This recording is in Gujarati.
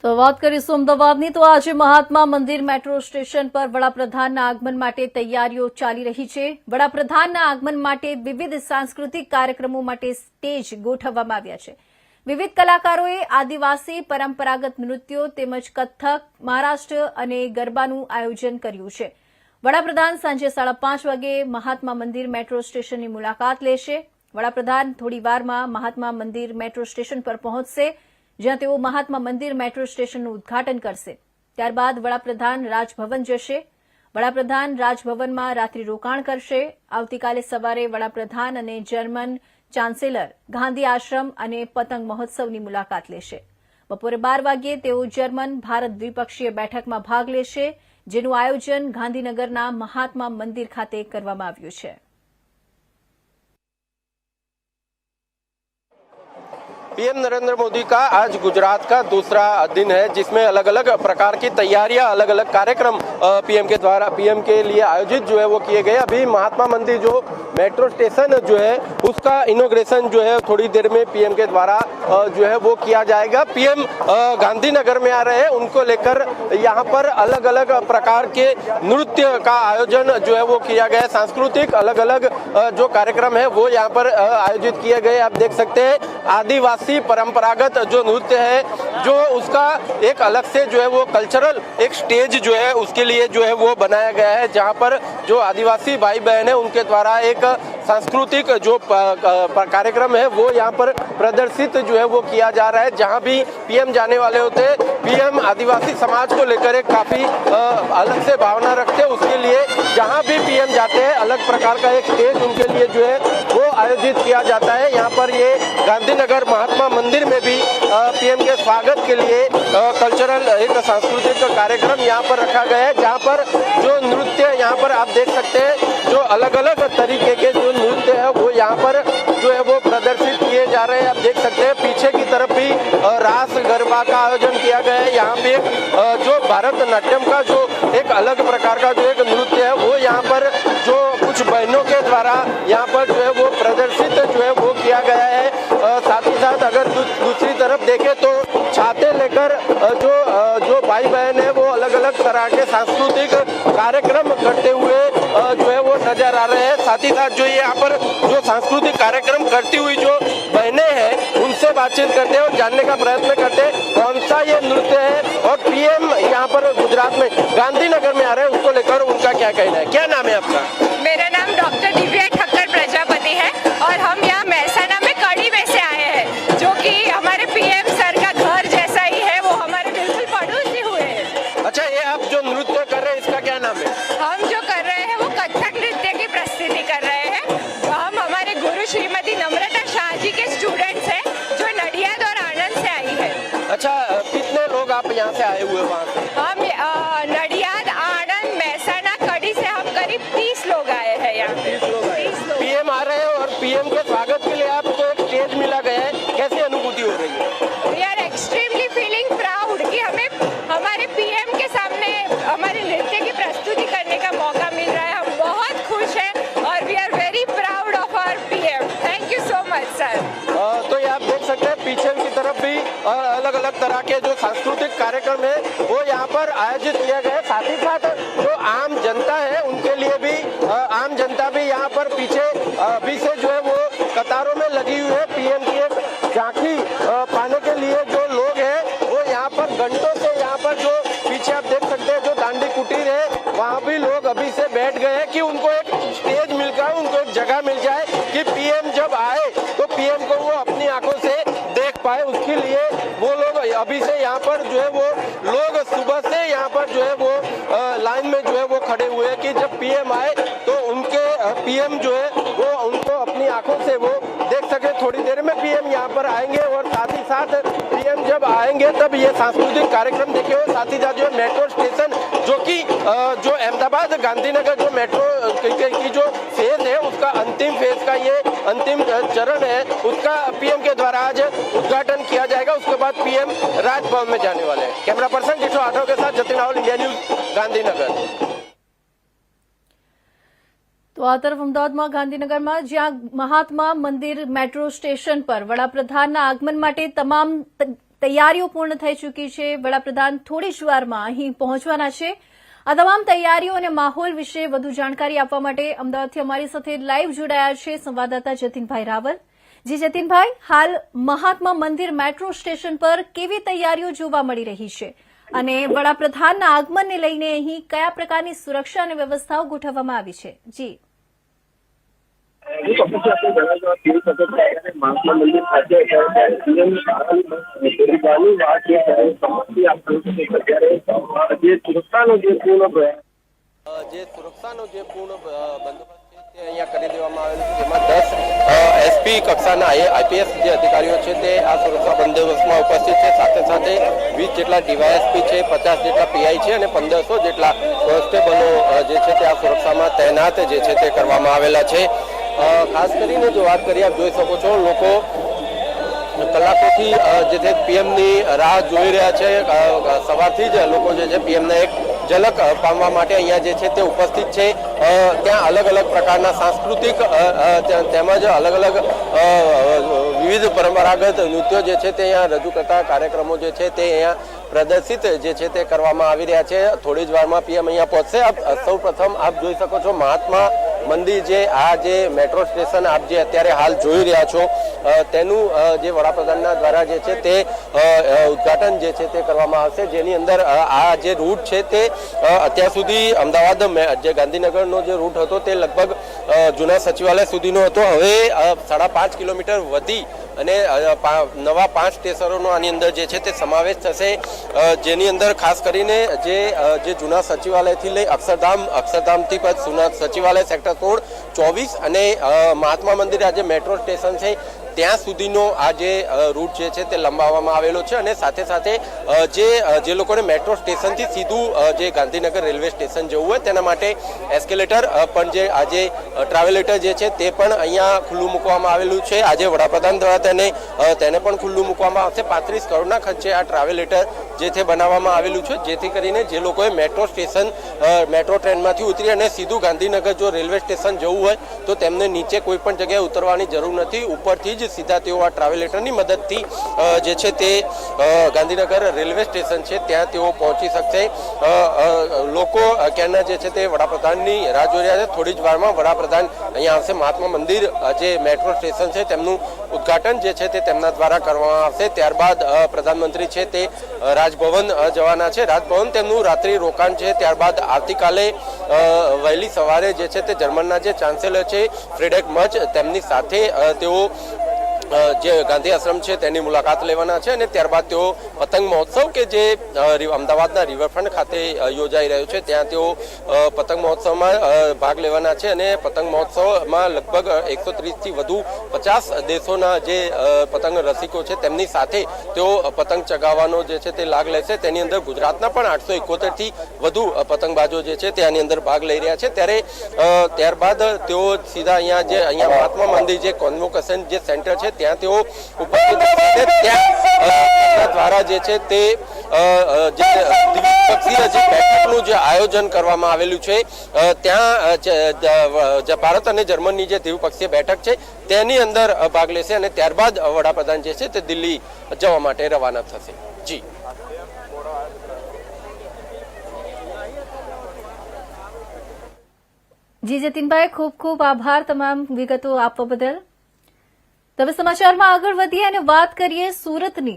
તો વાત કરીશું અમદાવાદની તો આજે મહાત્મા મંદિર મેટ્રો સ્ટેશન પર વડાપ્રધાનના આગમન માટે તૈયારીઓ ચાલી રહી છે। વડાપ્રધાનના આગમન માટે વિવિધ સાંસ્કૃતિક કાર્યક્રમો માટે સ્ટેજ ગોઠવવામાં આવ્યા છે। વિવિધ કલાકારોએ આદિવાસી પરંપરાગત નૃત્યો તેમજ કથક, મહારાષ્ટ્ર અને ગરબાનું આયોજન કર્યું છે। વડાપ્રધાન સાંજે 5:30 વાગે મહાત્મા મંદિર મેટ્રો સ્ટેશનની મુલાકાત લેશે। વડાપ્રધાન થોડીવારમાં મહાત્મા મંદિર મેટ્રો સ્ટેશન પર પહોંચશે, જ્યાં તેઓ મહાત્મા મંદિર મેટ્રો સ્ટેશનનું ઉદઘાટન કરશે। ત્યારબાદ વડાપ્રધાન રાજભવન જશે। વડાપ્રધાન રાજભવનમાં રાત્રિ રોકાણ કરશે। આવતીકાલે સવારે વડાપ્રધાન અને જર્મન ચાન્સેલર ગાંધી આશ્રમ અને પતંગ મહોત્સવની મુલાકાત લેશે। બપોરે 12 વાગ્યે તેઓ જર્મન ભારત દ્વિપક્ષીય બેઠકમાં ભાગ લેશે, જેનું આયોજન ગાંધીનગરના મહાત્મા મંદિર ખાતે કરવામાં આવ્યું છે। पीएम नरेंद्र मोदी का आज गुजरात का दूसरा दिन है, जिसमें अलग अलग प्रकार की तैयारियां, अलग अलग कार्यक्रम पीएम के लिए आयोजित जो है वो किए गए। अभी महात्मा मंदिर जो मेट्रो स्टेशन जो है उसका इनॉग्रेशन जो है थोड़ी देर में पीएम के द्वारा जो है वो किया जाएगा। पीएम गांधीनगर में आ रहे हैं, उनको लेकर यहाँ पर अलग अलग प्रकार के नृत्य का आयोजन जो है वो किया गया। सांस्कृतिक अलग अलग जो कार्यक्रम है वो यहाँ पर आयोजित किए गए। आप देख सकते हैं आदिवासी परंपरागत जो नृत्य है, जो उसका एक अलग से जो है वो कल्चरल एक स्टेज जो है उसके लिए जो है वो बनाया गया है, जहां पर जो आदिवासी भाई बहन है उनके द्वारा एक सांस्कृतिक जो कार्यक्रम है वो यहाँ पर प्रदर्शित जो है वो किया जा रहा है। जहां भी पीएम जाने वाले होते हैं, पीएम आदिवासी समाज को लेकर एक काफी अलग से भावना रखते हैं। उसके लिए जहां भी पीएम जाते हैं अलग प्रकार का एक स्टेज उनके लिए जो है वो आयोजित किया जाता है। यहाँ पर ये गांधीनगर महात्मा मंदिर में भी पीएम के स्वागत के लिए कल्चरल एक सांस्कृतिक कार्यक्रम यहाँ पर रखा गया है, जहाँ पर जो नृत्य यहाँ पर आप देख सकते हैं, जो अलग अलग तरीके के जो नृत्य है वो यहाँ पर जो है वो प्रदर्शित किए जा रहे हैं। आप देख सकते हैं पीछे की तरफ भी रास गरबा का आयोजन किया गया है। यहाँ पे जो भारतनाट्यम का जो एक अलग प्रकार का जो एक नृत्य है वो यहाँ पर जो कुछ बहनों के द्वारा यहाँ पर जो है वो प्रदर्शित जो है वो किया गया है। साथ ही साथ अगर दूसरी तरफ देखें तो छाते लेकर जो भाई बहन है वो अलग अलग तरह के सांस्कृतिक कार्यक्रम करते हुए जो है वो नजर आ रहे हैं। साथ ही साथ जो यहाँ पर जो सांस्कृतिक कार्यक्रम करती हुई जो बहनें हैं उनसे बातचीत करते हैं और जानने का प्रयत्न करते हैं कौन सा ये नृत्य है और पीएम यहाँ पर गुजरात में गांधीनगर में आ रहे हैं, उसको लेकर उनका क्या कहना है। क्या नाम है आपका? मेरा नाम डॉक्टर दिव्या ठक्कर प्रजापति है और हम यहाँ महसाना में कड़ी में से आए हैं, जो कि हमारे पीएम सर का घर जैसा ही है। वो हमारे बिल्कुल पड़ोसी हुए हैं। अच्छा, ये आप जो नृत्य कर रहे हैं इसका क्या नाम है? हम जो कर रहे हैं वो कथक नृत्य की प्रस्तुति कर रहे हैं। हम हमारे गुरु श्रीमती नम्रता शाह जी के स्टूडेंट्स हैं, जो नडियाद और आनंद से आई है। अच्छा, कितने लोग आप यहाँ से आए हुए वहाँ से? हम नडियाद, आनंद, महसाना, कड़ी से हम करीब 30 लोग आए हैं यहाँ पे। 30 लोग। पीएम आ रहे हैं और पीएम के स्वागत के लिए आपको एक स्टेज मिला गया है, कैसी अनुभूति हो रही है? We are extremely feeling proud कि हमें हमारे पीएम के सामने हमारे नृत्य की प्रस्तुति करने का मौका मिल रहा है। हम बहुत खुश हैं और we are very proud of our PM. Thank you so much sir. तो ये आप देख सकते हैं पीछे की तरफ भी अलग अलग तरह के जो सांस्कृतिक कार्यक्रम है वो यहाँ पर आयोजित किया गया है। साथ ही साथ जो आम जनता है उनके लिए भी आम जनता भी यहाँ पर पीछे अभी से जो है वो कतारों में लगी हुई है। पीएम की एक झांकी पाने के लिए जो लोग हैं वो यहाँ पर घंटों से यहाँ पर जो पीछे आप देख सकते हैं जो दांडी कुटीर है वहाँ भी लोग अभी से बैठ गए हैं कि उनको एक स्टेज मिल जाए, उनको एक जगह मिल जाए कि पीएम जब आए तो पीएम को वो अपनी आंखों से देख पाए। उसके लिए वो लोग अभी से यहाँ पर जो है वो लोग सुबह से यहाँ पर जो है वो लाइन में जो है वो खड़े हुए हैं कि जब पीएम आए तो उनके पीएम जो है वो उनको अपनी आंखों से वो देख सके। थोड़ी देर में पीएम यहाँ पर आएंगे और साथ ही साथ पीएम जब आएंगे तब ये सांस्कृतिक कार्यक्रम देखे हुए। साथ ही साथ जो मेट्रो स्टेशन जो कि जो अहमदाबाद गांधीनगर जो मेट्रो की जो फेज है उसका अंतिम फेज का ये अंतिम चरण है, उसका पीएम के द्वारा आज उद्घाटन किया जाएगा। उसके बाद पीएम राजभवन में जाने वाले हैं। कैमरा पर्सन किशोर आठव के साथ जतिन राहुल, इंडिया न्यूज, गांधीनगर। તો આ તરફ અમદાવાદમાં ગાંધીનગરમાં જ્યાં મહાત્મા મંદિર મેટ્રો સ્ટેશન પર વડાપ્રધાનના આગમન માટે તમામ તૈયારીઓ પૂર્ણ થઈ ચૂકી છે. વડાપ્રધાન થોડી જ વારમાં અહીં પહોંચવાના છે. આ તમામ તૈયારીઓ અને માહોલ વિશે વધુ જાણકારી આપવા માટે અમદાવાદથી અમારી સાથે લાઈવ જોડાયા છે સંવાદદાતા જતીનભાઈ રાવલ. જી જતીનભાઈ, હાલ મહાત્મા મંદિર મેટ્રો સ્ટેશન પર કેવી તૈયારીઓ જોવા મળી રહી છે અને વડાપ્રધાનના આગમનને લઈને અહીં કયા પ્રકારની સુરક્ષા અને વ્યવસ્થાઓ ગોઠવવામાં આવી છે? જી મહાત્મા મંદિર ખાતે જે સુરક્ષાનો જે પૂર્ણ બંદોબસ્ત છે તે અહીંયા કરી દેવામાં આવેલો છે, જેમાં 10 એસપી કક્ષાના આઈપીએસ જે અધિકારીઓ છે તે આ સુરક્ષા બંદોબસ્તમાં ઉપસ્થિત છે. સાથે સાથે 20 જેટલા ડીવાયએસપી છે, 50 જેટલા પીઆઈ છે અને 1500 જેટલા કોન્સ્ટેબલો જે છે તે આ સુરક્ષામાં તૈનાત જે છે તે કરવામાં આવેલા છે. ખાસ કરીને જો વાત કરીએ, આપ જોઈ શકો છો, લોકો કલાકોથી જે છે પીએમની રાહ જોઈ રહ્યા છે. સવારથી જ લોકો જે છે પીએમને એક ઝલક પામવા માટે અહીંયા જે છે તે ઉપસ્થિત છે. ત્યાં અલગ અલગ પ્રકારના સાંસ્કૃતિક તેમજ અલગ અલગ વિવિધ પરંપરાગત નૃત્યો જે છે તે અહીંયા રજૂ કરતા કાર્યક્રમો જે છે તે અહીંયા પ્રદર્શિત જે છે તે કરવામાં આવી રહ્યા છે. થોડી જ વારમાં પીએમ અહીંયા પહોંચશે. સૌ પ્રથમ આપ જોઈ શકો છો મહાત્મા મંદિર, જે આ જે મેટ્રો સ્ટેશન આપ જે અત્યારે હાલ જોઈ રહ્યા છો તેનું જે વડાપ્રધાનના દ્વારા જે છે તે ઉદ્ઘાટન જે છે તે કરવામાં આવશે, જેની અંદર આ જે રૂટ છે તે અત્યાર સુધી અમદાવાદ જે ગાંધીનગરનો જે રૂટ હતો તે લગભગ જૂના સચિવાલય સુધીનો હતો. હવે 5.5 કિલોમીટર વધી અને નવા 5 સ્ટેશનોનો આની અંદર જે છે તે સમાવેશ થશે, જેની અંદર ખાસ કરીને જે જૂના સચિવાલયથી લઈ અક્ષરધામથી જૂના સચિવાલય સેક્ટર 24 અને મહાત્મા મંદિર આ જે મેટ્રો સ્ટેશન છે ત્યાં સુધીનો આ જે રૂટ જે છે તે લંબાવવામાં આવેલો છે. અને સાથે સાથે જે લોકોને મેટ્રો સ્ટેશનથી સીધું જે ગાંધીનગર રેલવે સ્ટેશન જવું હોય તેના માટે એસ્કેલેટર પણ જે આજે ટ્રાવેલેટર જે છે તે પણ અહીંયા ખુલ્લું મૂકવામાં આવેલું છે. આજે વડાપ્રધાન દ્વારા તેને પણ ખુલ્લું મૂકવામાં આવશે. 35 કરોડના ખર્ચે આ ટ્રાવેલેટર જે છે બનાવવામાં આવેલું છે, જેથી કરીને જે લોકોએ મેટ્રો ટ્રેનમાંથી ઉતરી અને સીધું ગાંધીનગર જો રેલવે સ્ટેશન જવું હોય તો તેમને નીચે કોઈ પણ જગ્યાએ ઉતરવાની જરૂર નથી. ઉપરથી જ સીધા તેઓ આ ટ્રાવેલેટરની મદદથી જે છે તે ગાંધીનગર રેલવે સ્ટેશન છે ત્યાં તેઓ પહોંચી શકશે. લોકો ક્યાંના જે છે તે વડાપ્રધાનની રાહ જોઈ રહ્યા છે. થોડી જ વારમાં વડાપ્રધાન અહીંયા આવશે. મહાત્મા મંદિર જે મેટ્રો સ્ટેશન છે તેમનું ઉદ્ઘાટન જે છે તે તેમના દ્વારા કરવામાં આવશે. ત્યારબાદ પ્રધાનમંત્રી છે તે રાજભવન જવાના છે. રાજભવન તેમનું રાત્રિ રોકાણ છે. ત્યારબાદ આવતીકાલે વહેલી સવારે જે છે તે જર્મનના જે ચાન્સેલર છે ફ્રેડરિક મર્ચ તેમની સાથે તેઓ જે ગાંધી આશ્રમ છે તેની મુલાકાત લેવાના છે અને ત્યારબાદ તેઓ પતંગ મહોત્સવ કે જે અમદાવાદના રિવરફ્રન્ટ ખાતે યોજાઈ રહ્યો છે ત્યાં તેઓ પતંગ મહોત્સવમાં ભાગ લેવાના છે. અને પતંગ મહોત્સવમાં લગભગ 130થી વધુ 50 દેશોના જે પતંગ રસિકો છે તેમની સાથે તેઓ પતંગ ચગાવવાનો જે છે તે લાગ લેશે. તેની અંદર ગુજરાતના પણ 871થી વધુ પતંગબાજો જે છે તે આની અંદર ભાગ લઈ રહ્યા છે. ત્યારબાદ તેઓ સીધા અહીંયા મહાત્મા મંદિર જે કોન્વોકેશન જે સેન્ટર છે ત્યાં તેઓ ઉપસ્થિત છે. ત્યાં દ્વારા જે છે તે જે દ્વિપક્ષીય જે બેઠકનું જે આયોજન કરવામાં આવેલું છે ત્યાં ભારત અને જર્મનની જે દ્વિપક્ષીય બેઠક છે તેની અંદર ભાગ લેશે અને ત્યારબાદ વડાપ્રધાન જે છે તે દિલ્હી જવા માટે રવાના થશે. જી જતીનભાઈ, ખૂબ ખૂબ આભાર તમામ વિગતો આપવા બદલ. હવે સમાચારમાં આગળ વધીએ અને વાત કરીએ સુરતની.